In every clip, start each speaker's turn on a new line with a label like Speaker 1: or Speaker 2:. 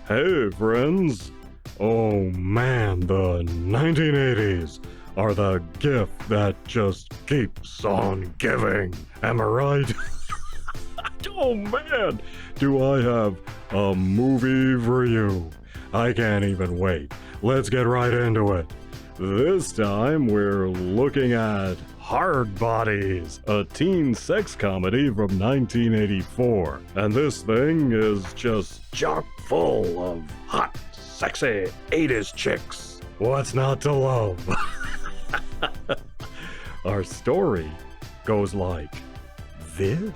Speaker 1: Hey friends! Oh man, the 1980s are the gift that just keeps on giving. Am I right? Oh man, do I have a movie for you. I can't even wait. Let's get right into it. This time we're looking at Hardbodies, a teen sex comedy from 1984. And this thing is just chock full of hot, sexy 80s chicks. What's not to love? Our story goes like this.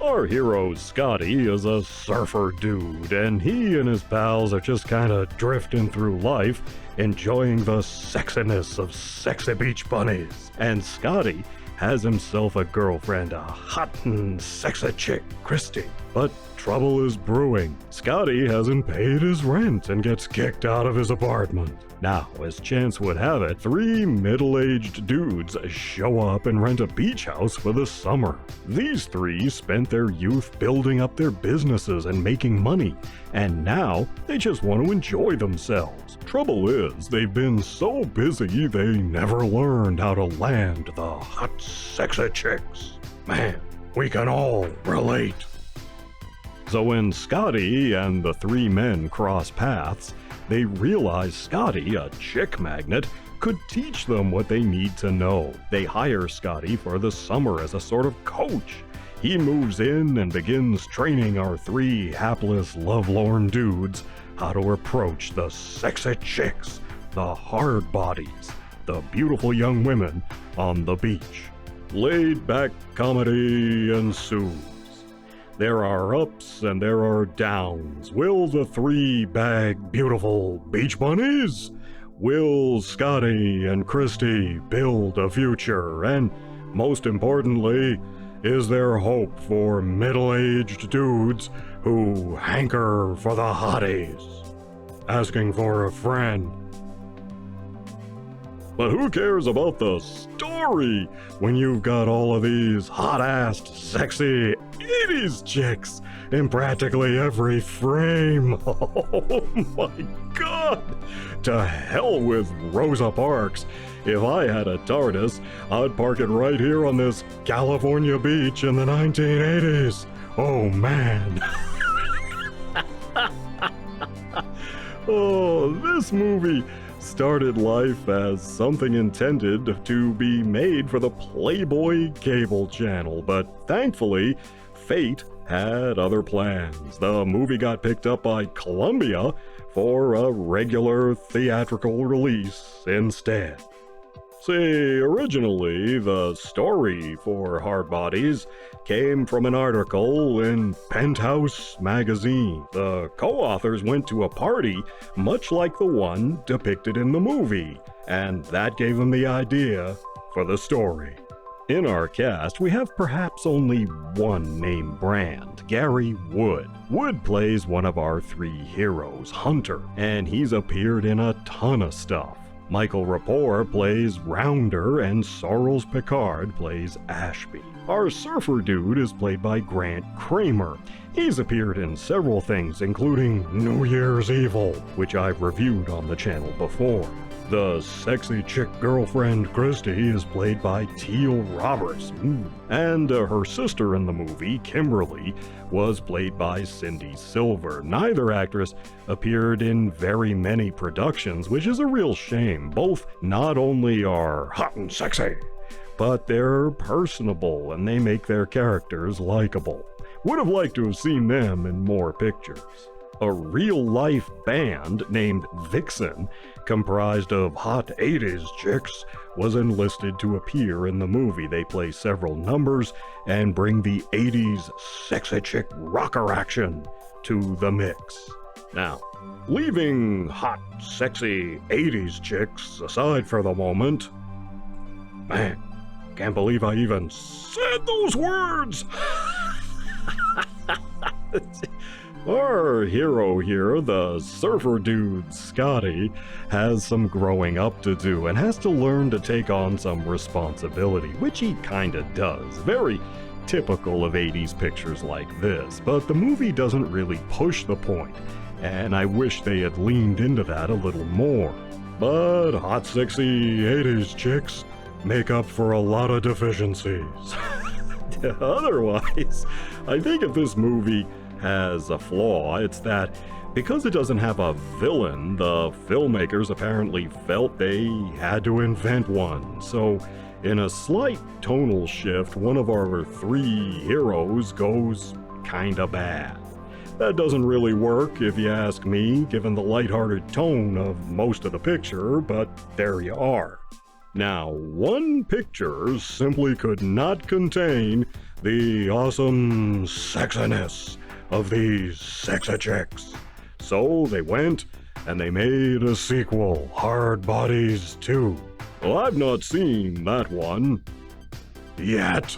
Speaker 1: Our hero, Scotty, is a surfer dude, and he and his pals are just kinda drifting through life, enjoying the sexiness of sexy beach bunnies. And Scotty has himself a girlfriend, a hot and sexy chick, Christy. But trouble is brewing. Scotty hasn't paid his rent and gets kicked out of his apartment. Now, as chance would have it, 3 middle-aged dudes show up and rent a beach house for the summer. These 3 spent their youth building up their businesses and making money, and now they just want to enjoy themselves. Trouble is, they've been so busy they never learned how to land the hot, sexy chicks. Man, we can all relate. So when Scotty and the 3 men cross paths, they realize Scotty, a chick magnet, could teach them what they need to know. They hire Scotty for the summer as a sort of coach. He moves in and begins training our 3 hapless, lovelorn dudes how to approach the sexy chicks, the Hardbodies, the beautiful young women on the beach. Laid-back comedy ensues. There are ups and there are downs. Will the 3 bag beautiful beach bunnies? Will Scotty and Christy build a future? And most importantly, is there hope for middle-aged dudes who hanker for the hotties? Asking for a friend. But who cares about the story when you've got all of these hot-assed, sexy 80s chicks in practically every frame? Oh my god! To hell with Rosa Parks. If I had a TARDIS, I'd park it right here on this California beach in the 1980s. Oh man. Oh, this movie started life as something intended to be made for the Playboy cable channel, but thankfully, fate had other plans. The movie got picked up by Columbia for a regular theatrical release instead. See, originally, the story for Hardbodies came from an article in Penthouse magazine. The co-authors went to a party much like the one depicted in the movie, and that gave them the idea for the story. In our cast, we have perhaps only one name brand, Gary Wood. Wood plays one of our 3 heroes, Hunter, and he's appeared in a ton of stuff. Michael Rapport plays Rounder, and Sorrels Picard plays Ashby. Our surfer dude is played by Grant Kramer. He's appeared in several things, including New Year's Evil, which I've reviewed on the channel before. The sexy chick girlfriend Christy is played by Teal Roberts, and her sister in the movie, Kimberly, was played by Cindy Silver. Neither actress appeared in very many productions, which is a real shame. Both not only are hot and sexy, but they're personable and they make their characters likable. Would have liked to have seen them in more pictures. A real-life band named Vixen, comprised of hot 80s chicks, was enlisted to appear in the movie. They play several numbers and bring the 80s sexy chick rocker action to the mix. Now, leaving hot, sexy 80s chicks aside for the moment, man, can't believe I even said those words! Our hero here, the surfer dude Scotty, has some growing up to do and has to learn to take on some responsibility, which he kinda does. Very typical of 80s pictures like this, but the movie doesn't really push the point. and I wish they had leaned into that a little more. But hot, sexy 80s chicks make up for a lot of deficiencies. Otherwise, I think if this movie has a flaw, it's that because it doesn't have a villain, the filmmakers apparently felt they had to invent one. So, in a slight tonal shift, one of our three heroes goes kinda bad. That doesn't really work, if you ask me, given the lighthearted tone of most of the picture, but there you are. Now, one picture simply could not contain the awesome sexiness of these sexy chicks. So they went and they made a sequel, Hardbodies 2. Well, I've not seen that one yet.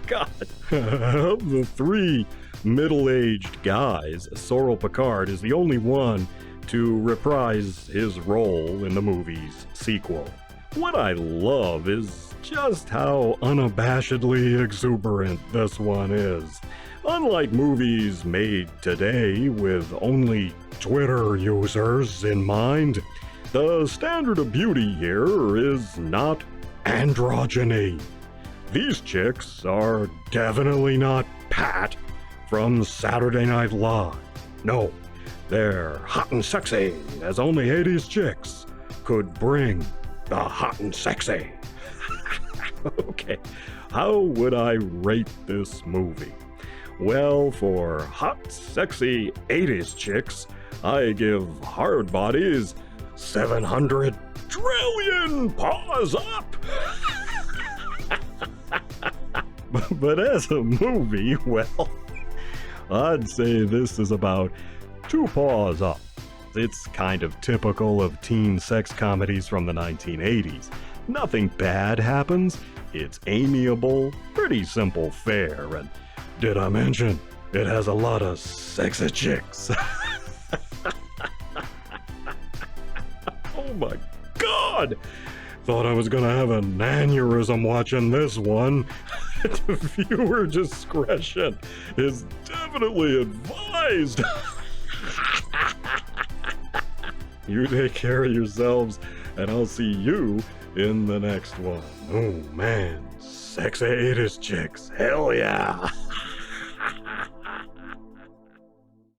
Speaker 1: God. Of the three middle-aged guys, Sorrel Picard is the only one to reprise his role in the movie's sequel. What I love is just how unabashedly exuberant this one is. Unlike movies made today with only Twitter users in mind, the standard of beauty here is not androgyny. These chicks are definitely not Pat from Saturday Night Live. No, they're hot and sexy as only 80s chicks could bring the hot and sexy. Okay, how would I rate this movie? Well, for hot, sexy 80s chicks, I give Hardbodies 700 trillion paws up! But as a movie, well, I'd say this is about 2 paws up. It's kind of typical of teen sex comedies from the 1980s. Nothing bad happens, it's amiable, pretty simple fare, and did I mention it has a lot of sexy chicks? Oh my god! Thought I was gonna have an aneurysm watching this one. Viewer discretion is definitely advised. You take care of yourselves, and I'll see you in the next one. Oh man, sexy 80s chicks, hell yeah!